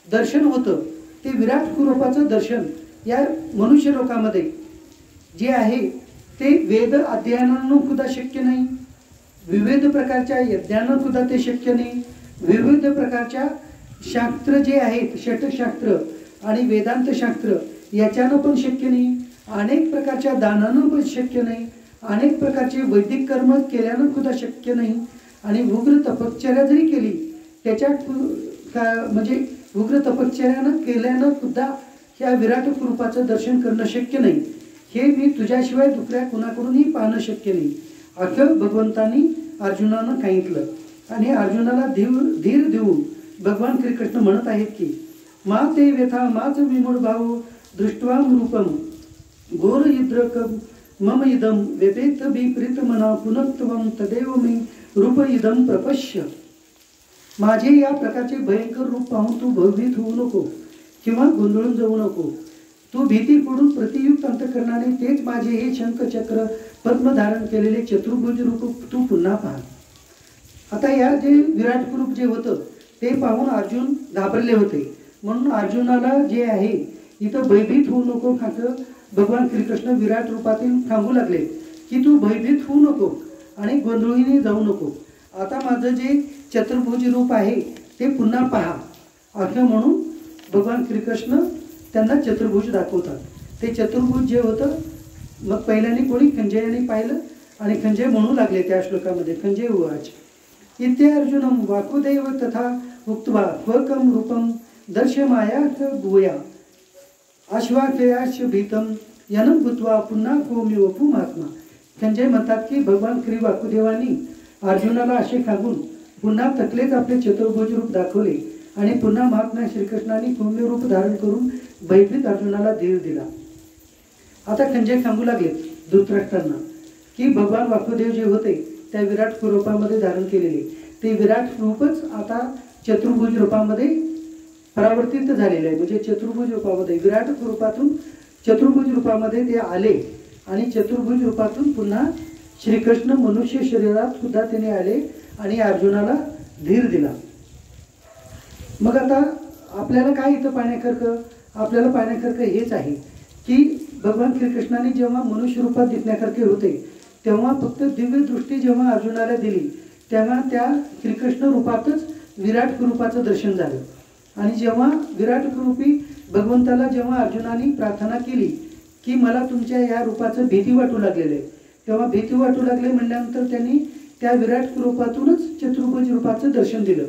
दर्शन होतं ते विराट स्वरूपाचं दर्शन या मनुष्य लोकामध्ये जे आहे ते वेद अध्ययनानं सुद्धा शक्य नाही, विविध प्रकारच्या यज्ञानं सुद्धा ते शक्य नाही, विविध प्रकारच्या शास्त्र जे आहेत षटशास्त्र आणि वेदांत शास्त्र याच्यानं पण शक्य नाही, अनेक प्रकारच्या दानानं पण शक्य नाही, अनेक प्रकारचे वैदिक कर्म केल्यानं सुद्धा शक्य नाही आणि उग्र तपश्चर्या जरी केली त्याच्यात म्हणजे उग्र तपश्चर्यानं केल्यानं सुद्धा ह्या विराट स्वरूपाचं दर्शन करणं शक्य नाही. हे मी तुझ्याशिवाय दुसऱ्या कुणाकडूनही पाहणं शक्य नाही असं भगवंतांनी अर्जुनानं सांगितलं. आणि अर्जुनाला धीर देऊन भगवान श्रीकृष्ण म्हणत आहेत की मा ते व्यथा माच विमूढ भाव दृष्ट्वाम रूपम घोर इद्रकम मम इदम व्यपेत विपरीत मना पुनत्वम तदेव मी रूप इदम प्रपश्य. माझे या प्रकारचे भयंकर रूप पाहून तू भयभीत होऊ नको किंवा गोंधळून जाऊ नको. तू भीती पडून प्रतियुक्त अंतकरणाने तेच माझे हे शंखचक्र पद्म धारण केलेले चतुर्भुज रूप तू पुन्हा पहा. आता या जे विराट स्वरूप जे होतं ते पाहून अर्जुन घाबरले होते, म्हणून अर्जुनाला जे आहे इथं भयभीत होऊ नको असं भगवान श्रीकृष्ण विराट रूपातील सांगू लागले की तू भयभीत होऊ नको आणि गोंधळीने जाऊ नको. आता माझं जे चतुर्भुज रूप आहे ते पुन्हा पहा असं म्हणून भगवान श्रीकृष्ण त्यांना चतुर्भुज दाखवतात. ते चतुर्भुज जे होतं मग पहिल्याने कोणी खंजयाने पाहिलं आणि खंजय म्हणू लागले त्या श्लोकामध्ये खंजय उवाच इत्य अर्जुनम वाकुदेव तथा उक्त्वा स्वकम रूपम दर्शमायाथ गुया अश्वाक्षयाश भीतम यनं भूत्वा पुन्हा कोमी वपू महात्मा. खंजय म्हणतात की भगवान श्री वाकुदेवांनी अर्जुनाला असे सांगून पुन्हा तकलेच आपले चतुर्भुज रूप दाखवले आणि पुन्हा महात्मा श्रीकृष्णांनी सौम्य रूप धारण करून भयभीत अर्जुनाला धीर दिला. आता खंजय सांगू लागले धृतराष्ट्रांना की भगवान वासुदेव जे होते त्या विराट स्वरूपामध्ये धारण केलेले ते विराट स्वरूपच आता चतुर्भुज रूपामध्ये परावर्तित झालेले आहे. म्हणजे चतुर्भुज रूपामध्ये विराट स्वरूपातून चतुर्भुज रूपामध्ये ते आले आणि चतुर्भुज रूपातून पुन्हा श्रीकृष्ण मनुष्य शरीरात सुद्धा त्याने आले आणि अर्जुनाला धीर दिला. मग आता आपल्याला काय इथं पाहण्यासारखं आपल्याला पाहण्यासारखं हेच आहे की भगवान श्रीकृष्णाने जेव्हा मनुष्य रूपात दिसण्यासारखे होते तेव्हा फक्त दिव्य दृष्टी जेव्हा अर्जुनाला दिली तेव्हा त्या श्रीकृष्ण रूपातच विराट स्वरूपाचं दर्शन झालं. आणि जेव्हा विराट स्वरूपी भगवंताला जेव्हा अर्जुनाने प्रार्थना केली की मला तुमच्या या रूपाचं भीती वाटू लागलेलं आहे, तेव्हा भीती वाटू लागले म्हणल्यानंतर त्यांनी त्या विराट स्वरूपातूनच चतुर्भुज रूपाचं दर्शन दिलं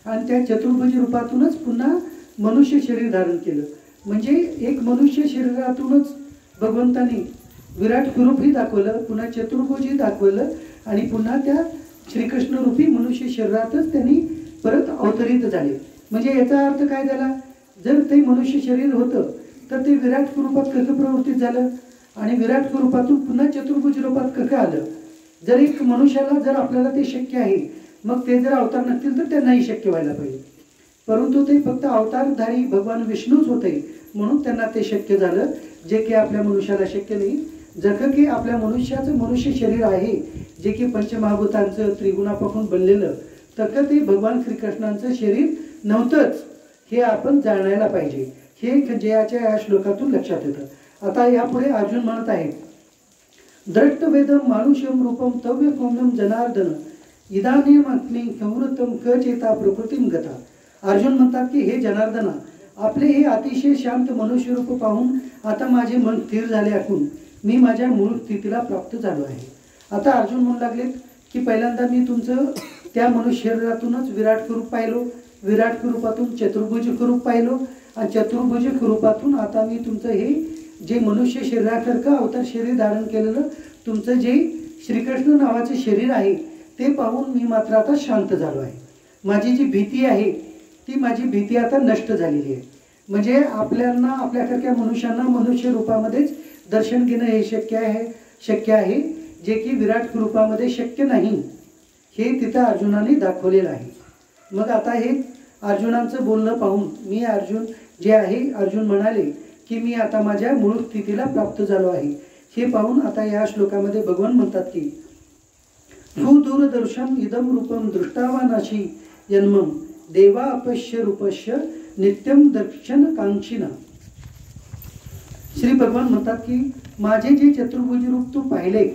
आणि त्या चतुर्भुज रूपातूनच पुन्हा मनुष्य शरीर धारण केलं. म्हणजे एक मनुष्य शरीरातूनच भगवंतानी विराट स्वरूपही दाखवलं, पुन्हा चतुर्भुजही दाखवलं आणि पुन्हा त्या श्रीकृष्ण रूपी मनुष्य शरीरातच त्यांनी परत अवतरित झाले. म्हणजे याचा अर्थ काय झाला, जर ते मनुष्य शरीर होतं तर ते विराट स्वरूपात कसं प्रवर्तित झालं आणि विराट स्वरूपातून पुन्हा चतुर्भुज रूपात कसं आलं. जर एक मनुष्याला जर आपल्याला ते शक्य आहे, मग ते जर अवतार नसतील तर त्यांनाही शक्य व्हायला पाहिजे. परंतु ते फक्त अवतारधारी भगवान विष्णूच होते म्हणून त्यांना ते शक्य झालं, जे की आपल्या मनुष्याला शक्य नाही. जसं की आपल्या मनुष्याचं मनुष्य शरीर आहे जे की पंचमहाभूतांचं त्रिगुणापासून बनलेलं, तसं ते भगवान श्रीकृष्णांचं शरीर नव्हतंच हे आपण जाणायला पाहिजे. हे जयाच्या या श्लोकातून लक्षात येतं. आता यापुढे अर्जुन म्हणत आहे, द्रष्टवेदम मानुष्यम रूपम तव्य सौम्यम जनार्दन इदानीम अग्नि संवृतम क चेता प्रकृतीम गता. अर्जुन म्हणतात की हे जनार्दना, आपले हे अतिशय शांत मनुष्य रूप पाहून आता माझे मन स्थिर झाले असून मी माझ्या मूळ स्थितीला प्राप्त झालो आहे. आता अर्जुन म्हणू लागलेत की पहिल्यांदा मी तुमचं त्या मनुष्य शरीरातूनच विराट स्वरूप पाहिलो, विराट स्वरूपातून चतुर्भुज स्वरूप पाहिलो आणि चतुर्भुज स्वरूपातून आता मी तुमचं हे जे मनुष्य शरीरासारखं अवतार शरीर धारण केलेलं तुमचं जे श्रीकृष्ण नावाचे शरीर आहे ते पाहून मी मात्र आता शांत झालो आहे. माझी जी भीती आहे ती माझी भीती आता नष्ट झालेली आहे. म्हणजे आपल्याला आपल्यासारख्या मनुष्यांना मनुष्य रूपामध्येच दर्शन घेणं हे शक्य आहे जे की विराट स्वरूपामध्ये शक्य नाही, हे तिथं अर्जुनाने दाखवलेलं आहे. मग आता हे अर्जुनांचं बोलणं पाहून मी अर्जुन जे आहे, अर्जुन म्हणाले की मी आता माझ्या मूळ स्थितीला प्राप्त झालो आहे. हे पाहून आता या श्लोकामध्ये भगवान म्हणतात की सुदूरदर्शन इदम रूपम दृष्टावानाशी जन्मम देवा अपश्य रूपश्य नित्यम दर्शन कांक्षिना. श्री भगवान म्हणतात की माझे जे चतुर्भुज रूप तू पाहिले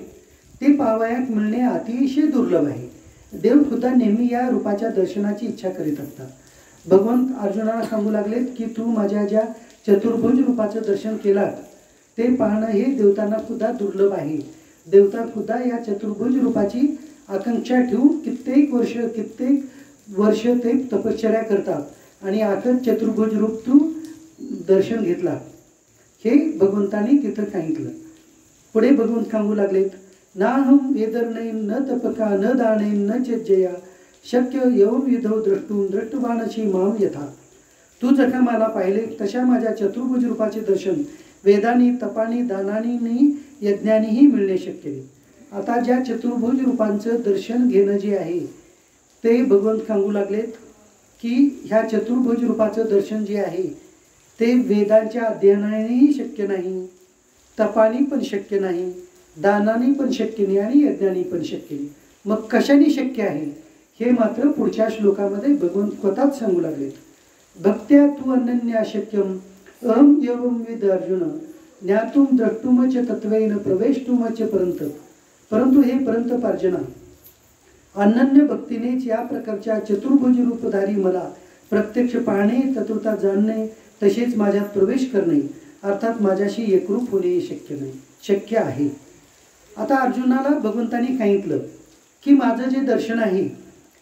ते पाहावयास मिळणे अतिशय दुर्लभ आहे. देव सुद्धा नेहमी या रूपाच्या दर्शनाची इच्छा करीत असतात. भगवंत अर्जुनाला सांगू लागलेत की तू माझ्या ज्या चतुर्भुज रूपाचं दर्शन केलात ते पाहणं हे देवतांना सुद्धा दुर्लभ आहे. देवता सुद्धा या चतुर्भुज रूपाची आकांक्षा ठेवून कित्येक वर्ष ते तपश्चर्या करतात आणि आता चतुर्भुज रूप तू दर्शन घेतला हे भगवंतानी तिथं सांगितलं. पुढे भगवंत सांगू लागलेत, नाहम वेदर्णय न तपका न दाणे न चेज्जया शक्य एवं विधव द्रष्टून दृष्टवानशी माम यथा. तू जसा मला पाहिले तशा माझ्या चतुर्भुज रूपाचे दर्शन वेदानी तपानी दानानी यज्ञानीही मिळणे शक्य नाही. आता ज्या चतुर्भुज रूपांचं दर्शन घेणं जे आहे ते भगवंत सांगू लागलेत की ह्या चतुर्भुज रूपाचं दर्शन जे आहे ते वेदांच्या अध्ययनानेही शक्य नाही, तपानी पण शक्य नाही, दानानी पण शक्य नाही आणि यज्ञानी पण शक्य नाही. मग कशाने शक्य आहे हे मात्र पुढच्या श्लोकामध्ये भगवंत स्वतःच सांगू लागलेत. भक्त्या तू अनन्या शक्यम अहम एवं विद अर्जुन ज्ञातुम द्रष्टुम च तत्वेन प्रवेष्टुम च परंतु हे परंतप अर्जुना, अनन्य भक्तीनेच या प्रकारच्या चतुर्भुज रूपधारी मला प्रत्यक्ष पाहणे, तत्वता जाणणे, तसेच माझ्यात प्रवेश करणे अर्थात माझ्याशी एकरूप होणे शक्य आहे. आता अर्जुनाला भगवंतानी सांगितलं की माझं जे दर्शन आहे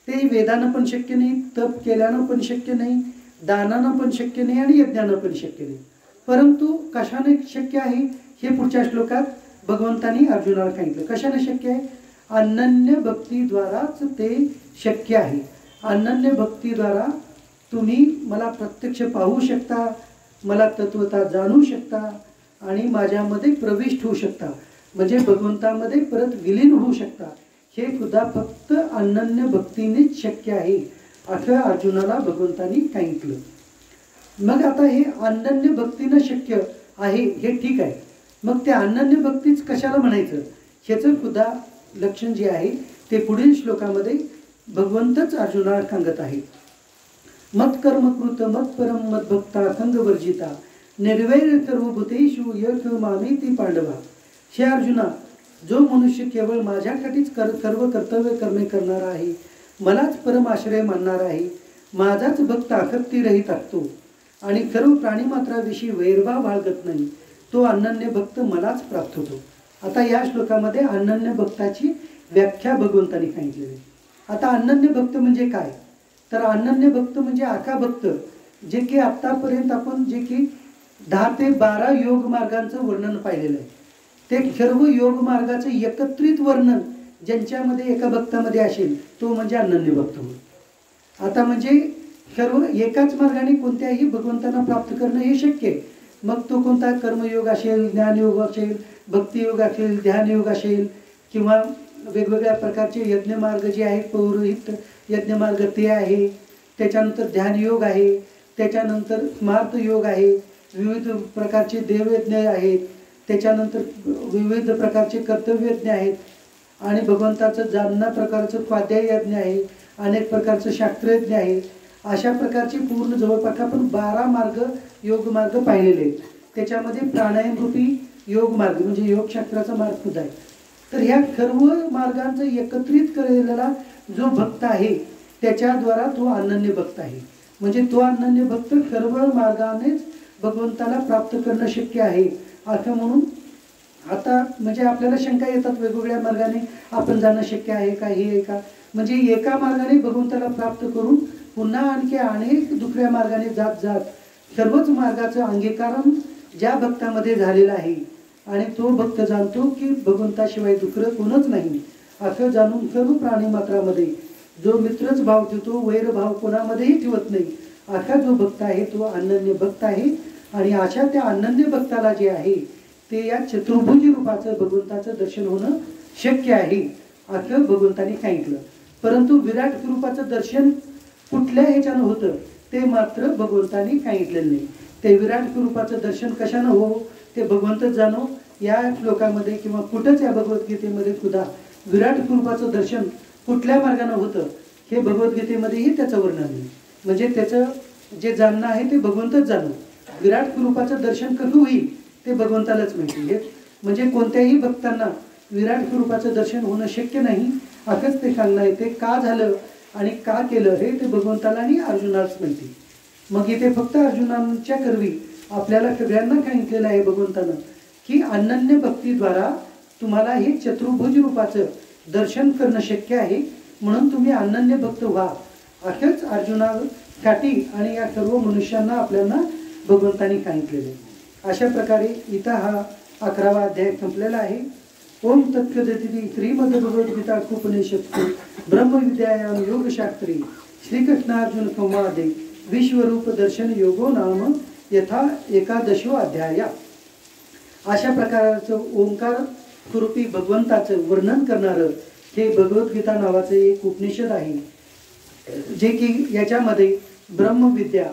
ते वेदानं पण शक्य नाही, तप केल्यानं पण शक्य नाही, दानानं पण शक्य नाही आणि यज्ञानं पण शक्य नाही. परंतु कशाने शक्य आहे हे पुढच्या श्लोकात भगवंतानी अर्जुनाला सांगितलं. कशाने शक्य आहे? अनन्य भक्तीद्वाराच ते शक्य आहे. अनन्य भक्तीद्वारा तुम्ही मला प्रत्यक्ष पाहू शकता, मला तत्वता जाणू शकता आणि माझ्यामध्ये प्रविष्ट होऊ शकता, म्हणजे भगवंतामध्ये परत विलीन होऊ शकता. हे सुद्धा फक्त अनन्य भक्तीनेच शक्य आहे असं अर्जुनाला भगवंतानी सांगितलं. मग आता हे अनन्य भक्तीनं शक्य आहे हे ठीक आहे, मग ते अनन्य भक्तीच कशाला म्हणायचं ह्याचं सुद्धा लक्षण जे आहे ते पुढील श्लोकामध्ये भगवंतच अर्जुनाला सांगत आहे. मत्कर्मकृत मत्परम मद्भक्ता संगवर्जिता निर्वैर सर्वभूतेषु यथ मामेति पांडवा. हे अर्जुना, जो मनुष्य केवळ माझ्यासाठीच सर्व कर्तव्य करणे करणार आहे, मलाच परम आश्रय मानणार आहे, माझाच भक्त आसक्ती रहित असतो आणि सर्व प्राणीमात्राविषयी वैरभाव बाळगत नाही, तो अनन्य भक्त मलाच प्राप्त होतो. आता या श्लोकामध्ये अनन्य भक्ताची व्याख्या भगवंतांनी सांगितलेली आहे. आता अनन्य भक्त म्हणजे काय? तर अनन्य भक्त म्हणजे आका भक्त, जे की आतापर्यंत आपण जे की 10 ते 12 योग मार्गांचं वर्णन पाहिलेलं आहे. ते सर्व योग मार्गाचं एकत्रित वर्णन ज्यांच्यामध्ये एका भक्तामध्ये असेल तो म्हणजे अनन्य भक्त होय. आता म्हणजे सर्व एकाच मार्गाने कोणत्याही भगवंतांना प्राप्त करणं हे शक्य आहे. मग तो कोणता कर्मयोग असेल, ज्ञानयोग असेल, भक्तियोग असेल, ध्यानयोग असेल किंवा वेगवेगळ्या प्रकारचे यज्ञमार्ग जे आहेत, पौरोहित यज्ञमार्ग ते आहे, त्याच्यानंतर ध्यानयोग आहे, त्याच्यानंतर स्मार्त योग आहे, विविध प्रकारचे देवयज्ञ आहेत, त्याच्यानंतर विविध प्रकारचे कर्तव्ययज्ञ आहेत आणि भगवंताचं जाणण्या प्रकारचं स्वाध्याय यज्ञ आहे, अनेक प्रकारचं शास्त्रयज्ञ आहे. अशा प्रकारचे पूर्ण जवळपास आपण 12 मार्ग योग मार्ग पाहिलेले आहेत. त्याच्यामध्ये प्राणायामरूपी योग मार्ग म्हणजे योगशास्त्राचा मार्ग सुद्धा आहे. तर ह्या सर्व मार्गांचं एकत्रित केलेला जो भक्त आहे त्याच्याद्वारा तो अनन्य भक्त आहे. म्हणजे तो अनन्य भक्त सर्व मार्गानेच भगवंताला प्राप्त करणं शक्य आहे असं म्हणून. आता म्हणजे आपल्याला शंका येतात, वेगवेगळ्या मार्गाने आपण जाणं शक्य आहे का, हे आहे का? म्हणजे एका मार्गाने भगवंताला प्राप्त करून पुन्हा आणखी अनेक दुसऱ्या मार्गाने जात जात सर्वच मार्गाचं अंगीकारण ज्या भक्तामध्ये झालेलं आहे आणि तो भक्त जाणतो की भगवंताशिवाय दुसरं कोणच नाही असं जाणून सर्व प्राणीमात्रामध्ये जो मित्रच भाव ठेवतो, वैरभाव कोणामध्येही ठेवत नाही, असा जो भक्त आहे तो अनन्य भक्त आहे. आणि अशा त्या अनन्य भक्ताला जे आहे ते या चतुर्भुज रूपाचं भगवंताचं दर्शन होणं शक्य आहे असं भगवंताने सांगितलं. परंतु विराट स्वरूपाचं दर्शन कुठल्या ह्याच्यानं होतं ते मात्र भगवंताने सांगितलेलं नाही. ते विराट स्वरूपाचं दर्शन कशानं हो ते भगवंतच जाणो. या श्लोकामध्ये किंवा कुठंच या भगवद्गीतेमध्ये सुद्धा विराट स्वरूपाचं दर्शन कुठल्या मार्गाने होतं हे भगवद्गीतेमध्येही त्याचं वर्णन नाही. म्हणजे त्याचं जे जाणणं आहे ते भगवंतच जाणो. विराट स्वरूपाचं दर्शन कसं होईल ते भगवंतालाच माहिती आहे. म्हणजे कोणत्याही भक्तांना विराट स्वरूपाचं दर्शन होणं शक्य नाही असंच ते सांगणं आहे. ते का झालं आणि का केलं हे ते भगवंताला आणि अर्जुनालाच माहिती. मग इथे फक्त अर्जुनांच्या करवी आपल्याला सगळ्यांना सांगितलेलं आहे भगवंतानं की अनन्य भक्तीद्वारा तुम्हाला हे चतुर्भुज रूपाचं दर्शन करणं शक्य आहे, म्हणून तुम्ही अनन्य भक्त व्हा असंच अर्जुनासाठी आणि या सर्व मनुष्यांना आपल्याला भगवंतांनी सांगितलेले. अशा प्रकारे इथं हा 11वा अध्याय संपलेला आहे. ओम तत्सदिति श्रीमद्भगवद्गीता उपनिषत्सु ब्रह्मविद्यायां योगशास्त्रे श्रीकृष्णार्जुन संवादे विश्वरूप दर्शन योगो नाम यथा 11 अध्याय. अशा प्रकारचं ओंकार स्वरूपी भगवंताचं वर्णन करणारं हे भगवद्गीता नावाचं एक उपनिषद आहे, जे की याच्यामध्ये ब्रह्मविद्या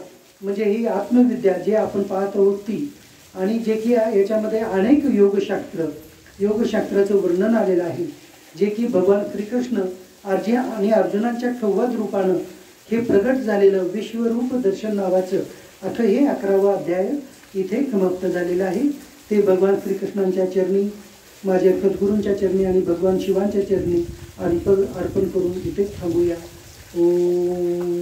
म्हणजे ही आत्मविद्या जे आपण पाहत आहोत ती, आणि जे की याच्यामध्ये अनेक योगशास्त्राचं वर्णन आलेलं आहे, जे की भगवान श्रीकृष्ण आणि अर्जुनांच्या संवाद रूपानं हे प्रगट झालेलं विश्वरूप दर्शन नावाचं असं हे 11वा अध्याय इथे समाप्त झालेलं आहे. ते भगवान श्रीकृष्णांच्या चरणी, माझ्या सद्गुरूंच्या चरणी आणि भगवान शिवांच्या चरणी अर्पण करून इथे थांबूया. ओम.